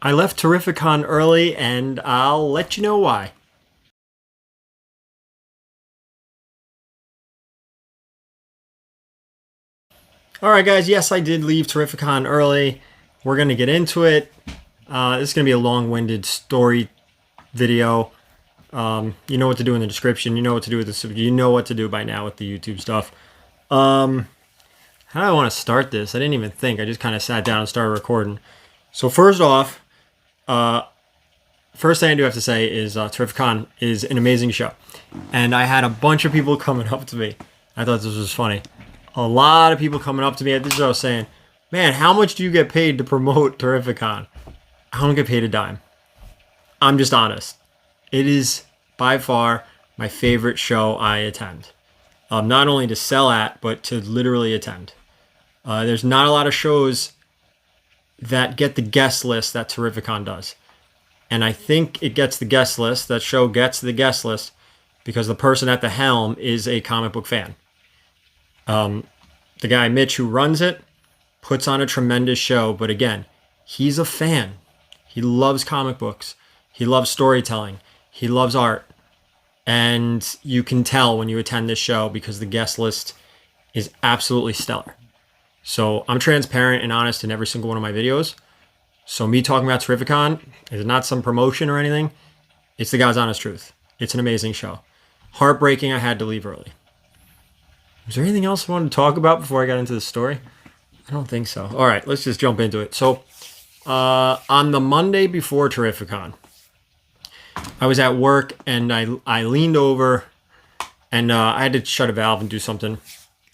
I left Terrificon early and I'll let you know why. Alright guys, yes I did leave Terrificon early. We're going to get into it. This is going to be a long-winded story video. You know what to do in the description. You know what to do with this. You know what to do by now with the YouTube stuff. How do I want to start this? I didn't even think. I just kind of sat down and started recording. So first off, first thing I do have to say is Terrificon is an amazing show. And I had a bunch of people coming up to me. I thought this was funny. A lot of people coming up to me at this show saying, man, how much do you get paid to promote Terrificon? I don't get paid a dime. I'm just honest. It is by far my favorite show I attend. Not only to sell at, but to literally attend. There's not a lot of shows that get the guest list that Terrificon does. And I think it gets the guest list, that show gets the guest list, because the person at the helm is a comic book fan. The guy, Mitch, who runs it, puts on a tremendous show. But again, he's a fan. He loves comic books. He loves storytelling. He loves art. And you can tell when you attend this show because the guest list is absolutely stellar. So I'm transparent and honest in every single one of my videos. So me talking about Terrificon is not some promotion or anything. It's the God's honest truth. It's an amazing show. Heartbreaking I had to leave early. Is there anything else I wanted to talk about before I got into the story? I don't think so. All right, let's just jump into it. So on the Monday before Terrificon, I was at work and I leaned over and I had to shut a valve and do something.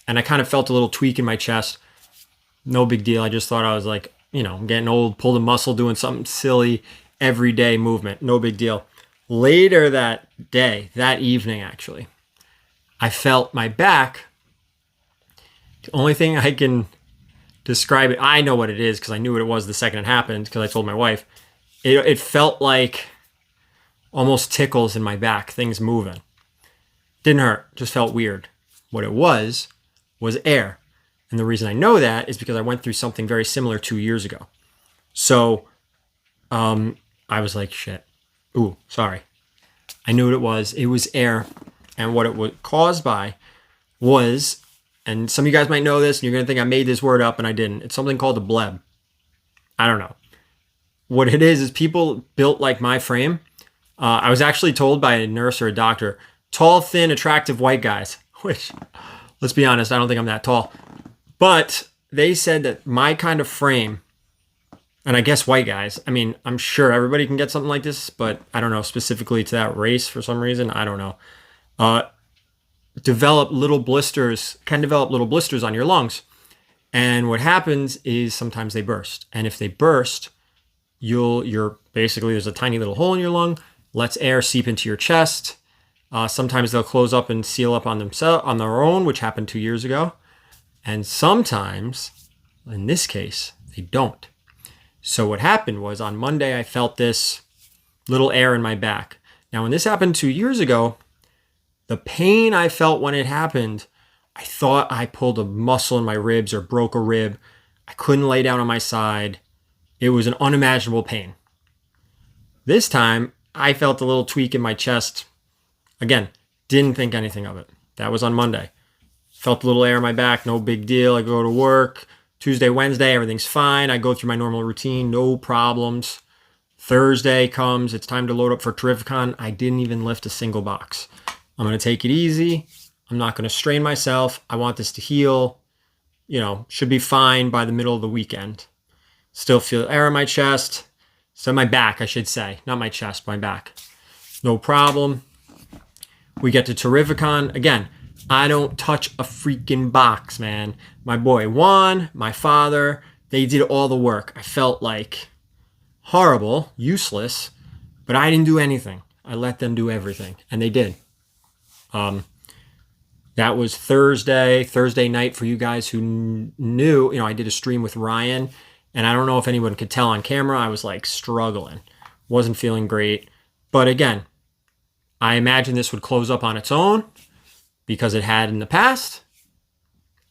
And I kind of felt a little tweak in my chest. No big deal. I just thought I was like, you know, I'm getting old, pulled a muscle, doing something silly, everyday movement. No big deal. Later that day, that evening actually, I felt my back. The only thing I can describe it, I know what it is because I knew what it was the second it happened because I told my wife. It felt like almost tickles in my back, things moving. Didn't hurt, just felt weird. What it was air. And the reason I know that is because I went through something very similar 2 years ago. So I was like, shit. Ooh, sorry. I knew what it was. It was air. And what it was caused by was, and some of you guys might know this, and you're going to think I made this word up, and I didn't. It's something called a bleb. I don't know. What it is people built like my frame. I was actually told by a nurse or a doctor, tall, thin, attractive white guys, which, let's be honest, I don't think I'm that tall. But they said that my kind of frame, and I guess white guys, I mean, I'm sure everybody can get something like this, but I don't know, specifically to that race for some reason, I don't know. Develop little blisters, can develop little blisters on your lungs. And what happens is sometimes they burst. And if they burst, you're basically, there's a tiny little hole in your lung, lets air seep into your chest. Sometimes they'll close up and seal up on themselves, on their own, which happened 2 years ago. And sometimes, in this case, they don't. So what happened was on Monday, I felt this little air in my back. Now, when this happened 2 years ago, the pain I felt when it happened, I thought I pulled a muscle in my ribs or broke a rib. I couldn't lay down on my side. It was an unimaginable pain. This time, I felt a little tweak in my chest. Again, didn't think anything of it. That was on Monday. Felt a little air in my back, no big deal. I go to work. Tuesday, Wednesday, everything's fine. I go through my normal routine, no problems. Thursday comes, it's time to load up for Terrificon. I didn't even lift a single box. I'm going to take it easy. I'm not going to strain myself. I want this to heal. You know, should be fine by the middle of the weekend. Still feel air in my chest. So my back, I should say. Not my chest, my back. No problem. We get to Terrificon. Again, I don't touch a freaking box, man. My boy Juan, my father, they did all the work. I felt like horrible, useless, but I didn't do anything. I let them do everything, and they did. That was Thursday night for you guys who knew, you know, I did a stream with Ryan, and I don't know if anyone could tell on camera, I was like struggling. Wasn't feeling great. But again, I imagine this would close up on its own because it had in the past,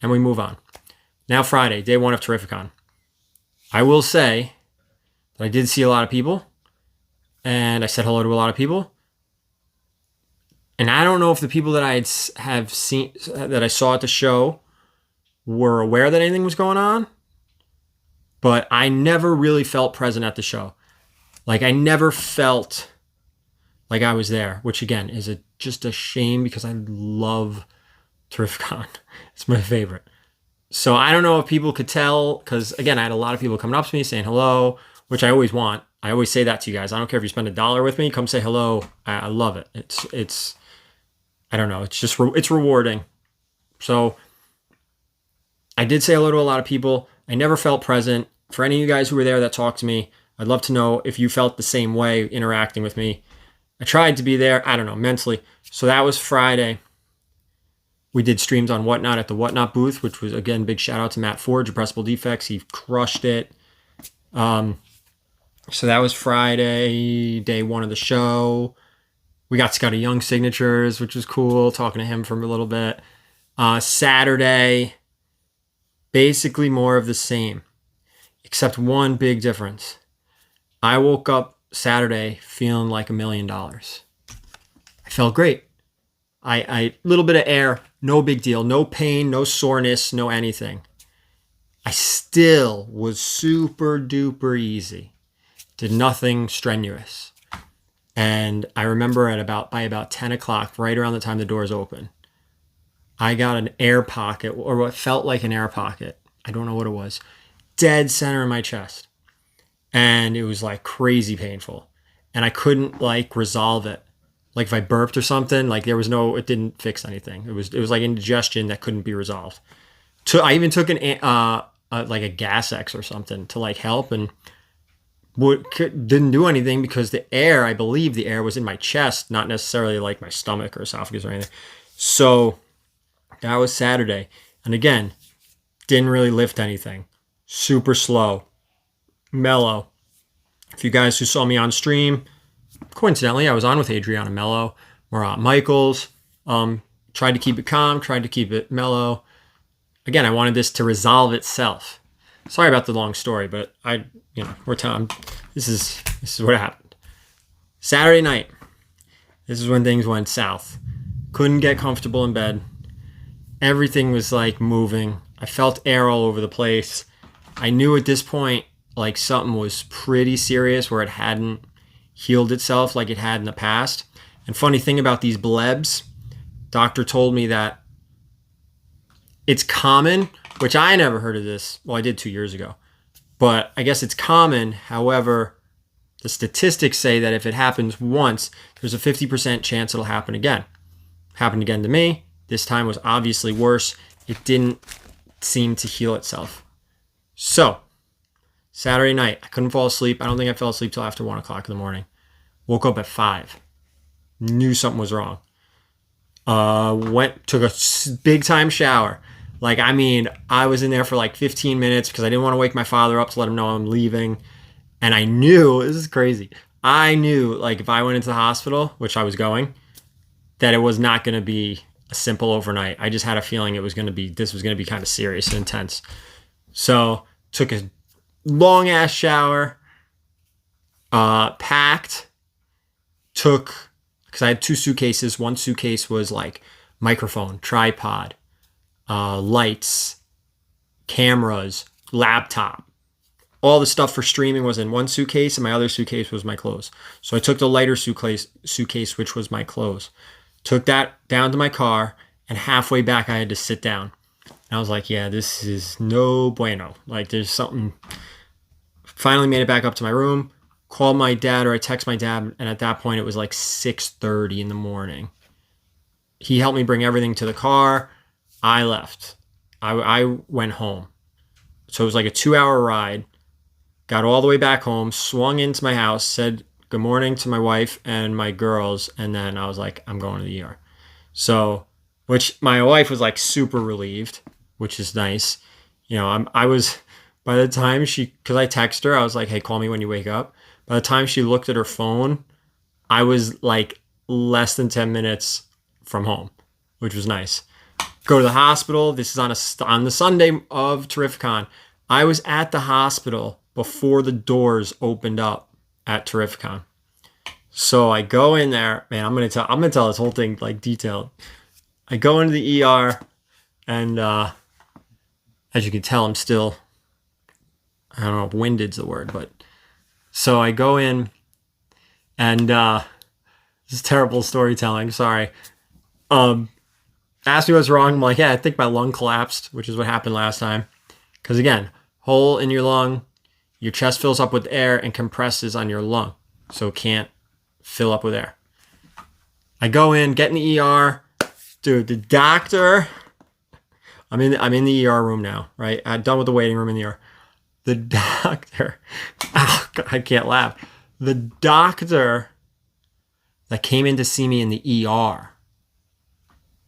and we move on. Now Friday, day one of Terrificon. I will say But I did see a lot of people, and I said hello to a lot of people. And I don't know if the people that have seen, that I saw at the show, were aware that anything was going on, but I never really felt present at the show. Like, I never felt like I was there, which again is just a shame because I love Terrificon. It's my favorite. So I don't know if people could tell, because again, I had a lot of people coming up to me saying hello, which I always want. I always say that to you guys. I don't care if you spend $1 with me, come say hello. I love it. It's I don't know. It's just it's rewarding. So I did say hello to a lot of people. I never felt present. For any of you guys who were there that talked to me, I'd love to know if you felt the same way interacting with me. I tried to be there, I don't know, mentally. So that was Friday. We did streams on Whatnot at the Whatnot booth, which was, again, big shout out to Matt Forge, Impressible Defects. He crushed it. So that was Friday, day one of the show. We got Scotty Young signatures, which was cool, talking to him for a little bit. Saturday, basically more of the same, except one big difference. I woke up Saturday feeling like $1 million. I felt great. I little bit of air, no big deal, no pain, no soreness, no anything. I still was super duper easy. Did nothing strenuous. And I remember by about 10 o'clock, right around the time the doors open, I got an air pocket, or what felt like an air pocket. I don't know what it was. Dead center in my chest. And it was like crazy painful. And I couldn't like resolve it. Like if I burped or something, like it didn't fix anything. It was like indigestion that couldn't be resolved. I even took like a gas X or something to like help, and didn't do anything because I believe the air was in my chest, not necessarily like my stomach or esophagus or anything. So that was Saturday. And again, didn't really lift anything. Super slow. Mellow. If you guys who saw me on stream, coincidentally, I was on with Adriana Mellow. We're at Michael's. Tried to keep it calm, tried to keep it mellow. Again, I wanted this to resolve itself. Sorry about the long story, but we're telling. This is what happened. Saturday night. This is when things went south. Couldn't get comfortable in bed. Everything was like moving. I felt air all over the place. I knew at this point like something was pretty serious where it hadn't healed itself like it had in the past. And funny thing about these blebs, doctor told me that it's common, which I never heard of this. Well, I did 2 years ago, but I guess it's common. However, the statistics say that if it happens once, there's a 50% chance it'll happen again. Happened again to me. This time was obviously worse. It didn't seem to heal itself. So, Saturday night, I couldn't fall asleep. I don't think I fell asleep till after 1 o'clock in the morning. Woke up at 5. Knew something was wrong. Took a big time shower. I was in there for like 15 minutes because I didn't want to wake my father up to let him know I'm leaving. And I knew, this is crazy. I knew like if I went into the hospital, which I was going, that it was not going to be a simple overnight. I just had a feeling this was going to be kind of serious and intense. So took a long ass shower, packed, because I had 2 suitcases. One suitcase was like microphone, tripod, lights, cameras, laptop. All the stuff for streaming was in one suitcase, and my other suitcase was my clothes. So I took the lighter suitcase, which was my clothes. Took that down to my car, and halfway back I had to sit down. And I was like, yeah, this is no bueno. Like there's something. Finally made it back up to my room, called my dad, or I text my dad, and at that point it was like 6:30 in the morning. He helped me bring everything to the car. I left. I went home. So it was like a 2-hour ride. Got all the way back home, swung into my house, said good morning to my wife and my girls, and then I was like, I'm going to the ER. So, which my wife was like super relieved, which is nice. I was, by the time because I texted her, I was like, hey, call me when you wake up. By the time she looked at her phone, I was like less than 10 minutes from home, which was nice. Go to the hospital. This is on the Sunday of Terrificon. I was at the hospital before the doors opened up at Terrificon. So I go in there, man. I'm gonna tell this whole thing like detailed. I go into the ER, and as you can tell, I'm still, I don't know if winded's the word, but so I go in, and this is terrible storytelling. Sorry. Ask me what's wrong. I'm like, yeah, I think my lung collapsed, which is what happened last time. Because again, hole in your lung, your chest fills up with air and compresses on your lung, so it can't fill up with air. I go in, get in the ER, dude. The doctor, I'm in the ER room now, right? I'm done with the waiting room in the ER. The doctor, oh God, I can't laugh. The doctor that came in to see me in the ER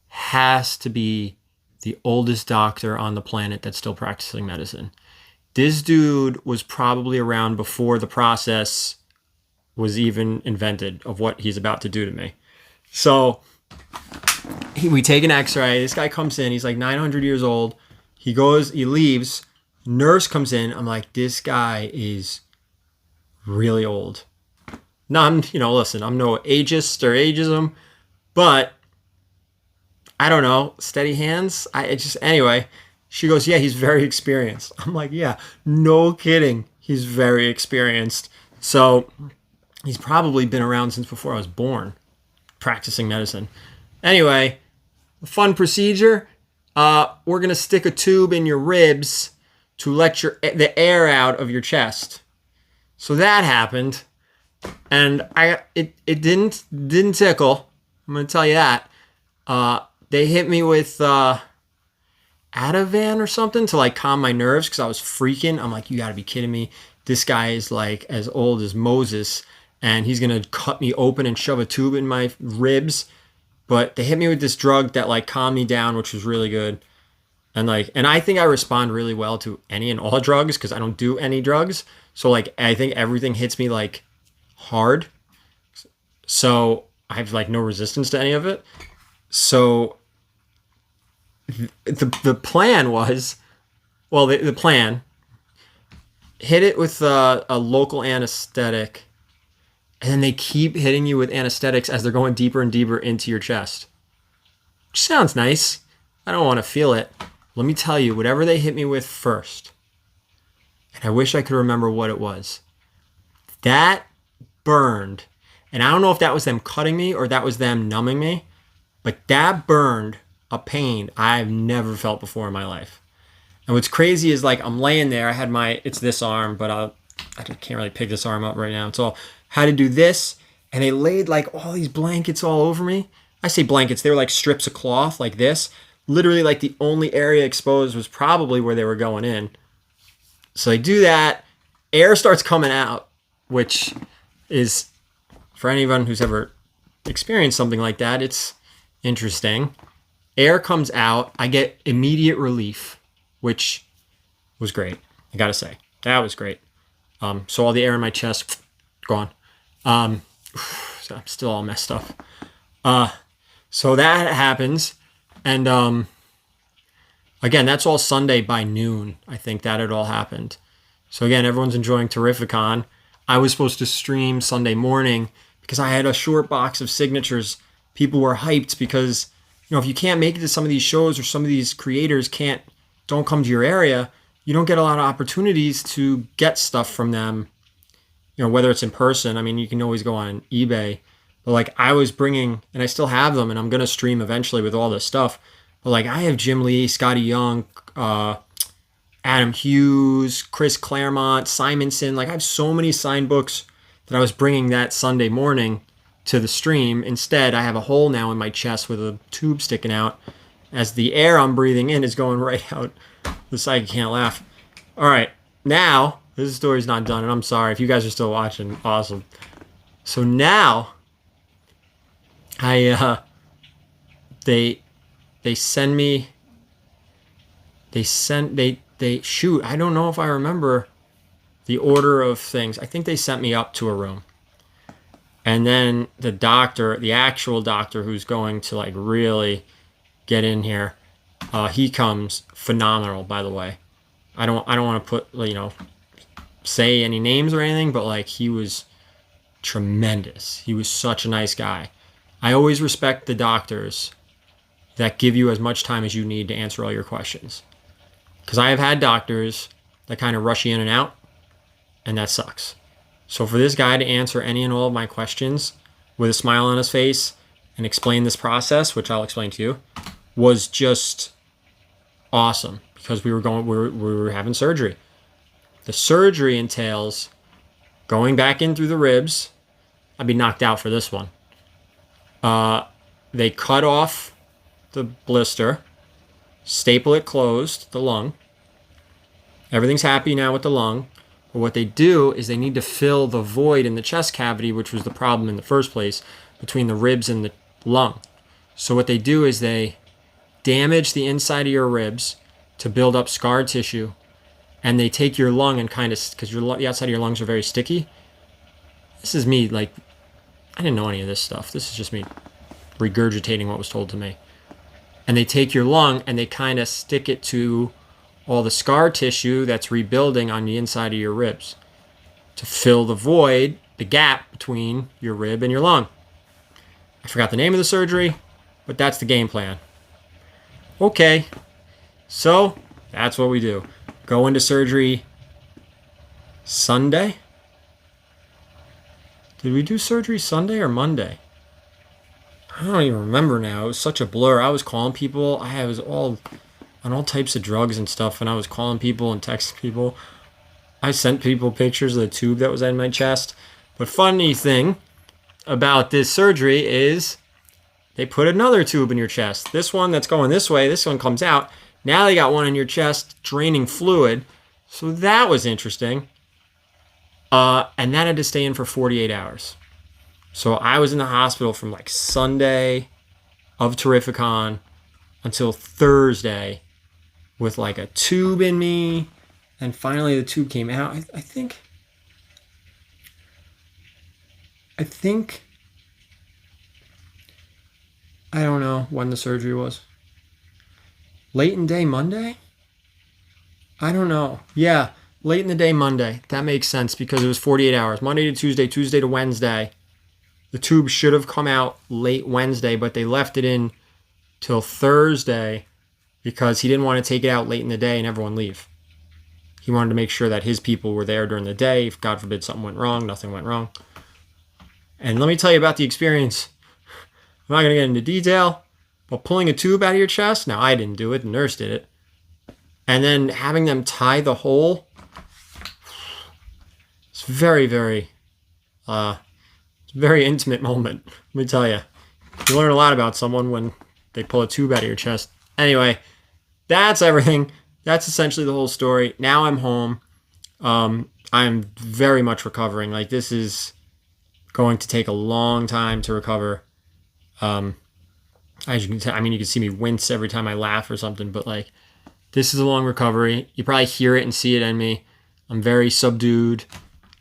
has to be the oldest doctor on the planet that's still practicing medicine. This dude was probably around before the process was even invented of what he's about to do to me. So we take an x-ray. This guy comes in. He's like 900 years old. He leaves. Nurse comes in. I'm like, this guy is really old. Now, listen, I'm no ageist or ageism, but I don't know, steady hands. Anyway, she goes, yeah, he's very experienced. I'm like, yeah, no kidding. He's very experienced. So he's probably been around since before I was born, practicing medicine. Anyway, a fun procedure. We're going to stick a tube in your ribs to let the air out of your chest. So that happened. And it didn't tickle. I'm going to tell you that. They hit me with Ativan or something to like calm my nerves because I was freaking. I'm like, you got to be kidding me. This guy is like as old as Moses, and he's going to cut me open and shove a tube in my ribs. But they hit me with this drug that like calmed me down, which was really good. And I think I respond really well to any and all drugs because I don't do any drugs. So like, I think everything hits me like hard. So I have like no resistance to any of it. So the plan was, well, the plan, hit it with a local anesthetic, and then they keep hitting you with anesthetics as they're going deeper and deeper into your chest. Which sounds nice. I don't want to feel it. Let me tell you, whatever they hit me with first, and I wish I could remember what it was, that burned. And I don't know if that was them cutting me or that was them numbing me, but that burned a pain I've never felt before in my life. And what's crazy is like I'm laying there. I had it's this arm, but I can't really pick this arm up right now. So I had to do this, and they laid like all these blankets all over me. I say blankets, they were like strips of cloth like this. Literally like the only area exposed was probably where they were going in. So they do that. Air starts coming out, which is, for anyone who's ever experienced something like that, it's interesting. Air comes out. I get immediate relief, which was great. I gotta say, that was great. So all the air in my chest, gone. So I'm still all messed up. So that happens. And again, that's all Sunday by noon. I think that had all happened. So again, everyone's enjoying Terrificon. I was supposed to stream Sunday morning because I had a short box of signatures. People were hyped because, if you can't make it to some of these shows or some of these creators don't come to your area, you don't get a lot of opportunities to get stuff from them, whether it's in person. I mean, you can always go on eBay. But like I was bringing, and I still have them, and I'm going to stream eventually with all this stuff. But like I have Jim Lee, Scotty Young, Adam Hughes, Chris Claremont, Simonson. Like I have so many signed books that I was bringing that Sunday morning to the stream. Instead, I have a hole now in my chest with a tube sticking out as the air I'm breathing in is going right out the side. I can't laugh. All right. Now, this story's not done, and I'm sorry. If you guys are still watching, awesome. So now, they send me, shoot, I don't know if I remember the order of things. I think they sent me up to a room. And then the actual doctor who's going to like really get in here, he comes, phenomenal, by the way. I don't want to put, say any names or anything, but like he was tremendous. He was such a nice guy. I always respect the doctors that give you as much time as you need to answer all your questions. Because I have had doctors that kind of rush you in and out, and that sucks. So for this guy to answer any and all of my questions with a smile on his face and explain this process, which I'll explain to you, was just awesome because we were having surgery. The surgery entails going back in through the ribs. I'd be knocked out for this one. They cut off the blister, staple it closed, the lung. Everything's happy now with the lung. But what they do is they need to fill the void in the chest cavity, which was the problem in the first place, between the ribs and the lung. So what they do is they damage the inside of your ribs to build up scar tissue, and they take your lung and kind of, because the outside of your lungs are very sticky. This is me, like, I didn't know any of this stuff. This is just me regurgitating what was told to me. And they take your lung and they kind of stick it to all the scar tissue that's rebuilding on the inside of your ribs to fill the void, the gap between your rib and your lung. I forgot the name of the surgery, but that's the game plan. Okay, so that's what we do. Go into surgery Sunday. Did we do surgery Sunday or Monday? I don't even remember now. It was such a blur. I was calling people. I was all on all types of drugs and stuff, and I was calling people and texting people. I sent people pictures of the tube that was in my chest. But funny thing about this surgery is they put another tube in your chest. This one that's going this way, this one comes out. Now they got one in your chest draining fluid. So that was interesting. And that had to stay in for 48 hours. So I was in the hospital from like Sunday of Terrificon until Thursday with like a tube in me. And finally the tube came out. I think I don't know when the surgery was. Late in the day Monday? I don't know. Yeah, late in the day Monday. That makes sense because it was 48 hours. Monday to Tuesday, Tuesday to Wednesday. The tube should have come out late Wednesday, but they left it in till Thursday because he didn't want to take it out late in the day and everyone leave. He wanted to make sure that his people were there during the day. If God forbid something went wrong, nothing went wrong. And let me tell you about the experience. I'm not going to get into detail, but pulling a tube out of your chest, now I didn't do it, the nurse did it. And then having them tie the hole, it's very, very intimate moment, let me tell you. You learn a lot about someone when they pull a tube out of your chest. Anyway, that's everything. That's essentially the whole story. Now I'm home. I'm very much recovering. Like, this is going to take a long time to recover. As you can tell, I mean, you can see me wince every time I laugh or something, but like, this is a long recovery. You probably hear it and see it in me. I'm very subdued.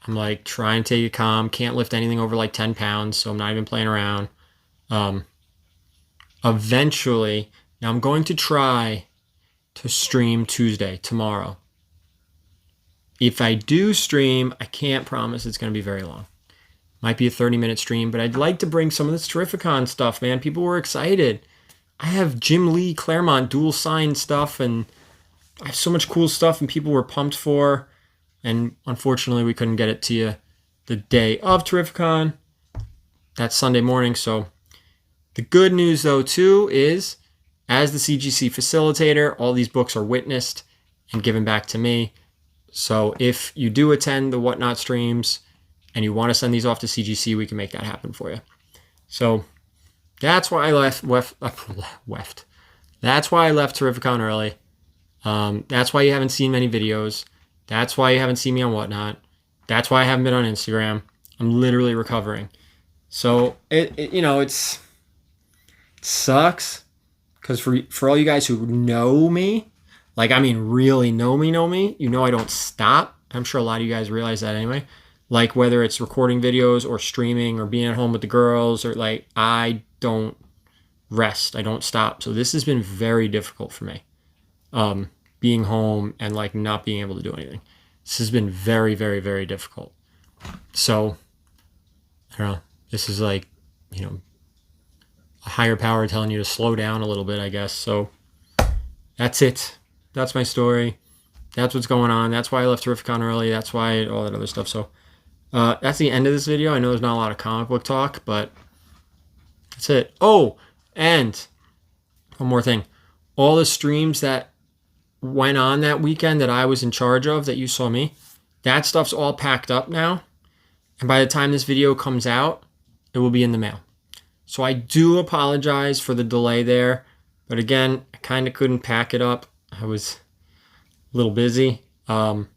I'm like trying to take it calm. Can't lift anything over like 10 pounds, so I'm not even playing around. Eventually, now I'm going to try to stream Tuesday, tomorrow. If I do stream, I can't promise it's going to be very long. Might be a 30-minute stream, but I'd like to bring some of this Terrificon stuff, man. People were excited. I have Jim Lee Claremont dual sign stuff, and I have so much cool stuff, and people were pumped for. And unfortunately, we couldn't get it to you the day of Terrificon. That's Sunday morning. So the good news, though, too, is as the CGC facilitator, all these books are witnessed and given back to me. So if you do attend the Whatnot streams and you want to send these off to CGC, we can make that happen for you. So that's why I left. That's why I left Terrificon early. That's why you haven't seen many videos. That's why you haven't seen me on Whatnot. That's why I haven't been on Instagram. I'm literally recovering. So it sucks because for all you guys who know me, like, I mean, really know me, you know I don't stop. I'm sure a lot of you guys realize that anyway. Like, whether it's recording videos or streaming or being at home with the girls, or like, I don't rest. I don't stop. So this has been very difficult for me. Being home and like not being able to do anything. This has been very, very, very difficult. So, I don't know. This is like, you know, a higher power telling you to slow down a little bit, I guess. So, that's it. That's my story. That's what's going on. That's why I left Terrificon early. That's why all that other stuff. So, that's the end of this video. I know there's not a lot of comic book talk, but that's it. Oh, and one more thing. All the streams that went on that weekend that I was in charge of, that you saw me, that stuff's all packed up now. And by the time this video comes out, it will be in the mail. So I do apologize for the delay there. But again, I kind of couldn't pack it up. I was a little busy. And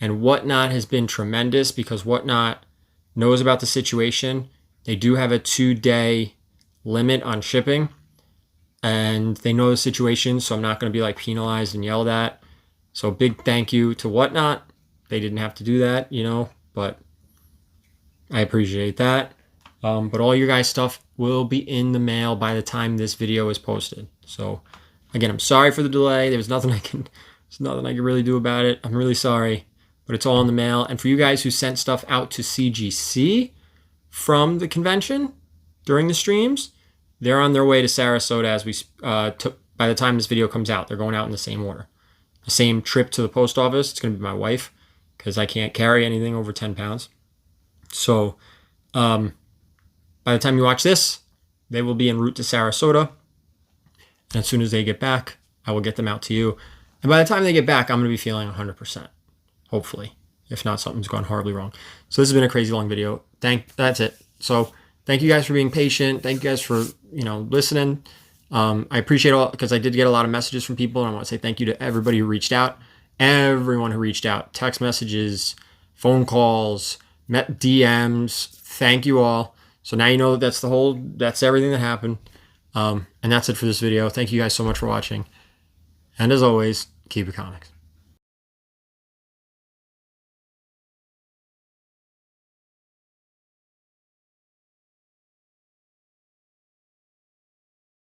Whatnot has been tremendous because Whatnot knows about the situation. They do have a 2-day limit on shipping. And they know the situation, so I'm not going to be like penalized and yelled at. So big thank you to Whatnot. They didn't have to do that, you know, but I appreciate that. But all your guys' stuff will be in the mail by the time this video is posted. So again, I'm sorry for the delay. There's nothing I can really do about it. I'm really sorry, but it's all in the mail. And for you guys who sent stuff out to CGC from the convention during the streams, they're on their way to Sarasota as we by the time this video comes out. They're going out in the same order. The same trip to the post office. It's going to be my wife because I can't carry anything over 10 pounds. So by the time you watch this, they will be en route to Sarasota. And as soon as they get back, I will get them out to you. And by the time they get back, I'm going to be feeling 100%. Hopefully. If not, something's gone horribly wrong. So this has been a crazy long video. That's it. So thank you guys for being patient. Thank you guys for, you know, listening. I appreciate all, because I did get a lot of messages from people, and I want to say thank you to everybody who reached out. Everyone who reached out. Text messages, phone calls, DMs. Thank you all. So now you know that's everything that happened. And that's it for this video. Thank you guys so much for watching. And as always, keep it comics.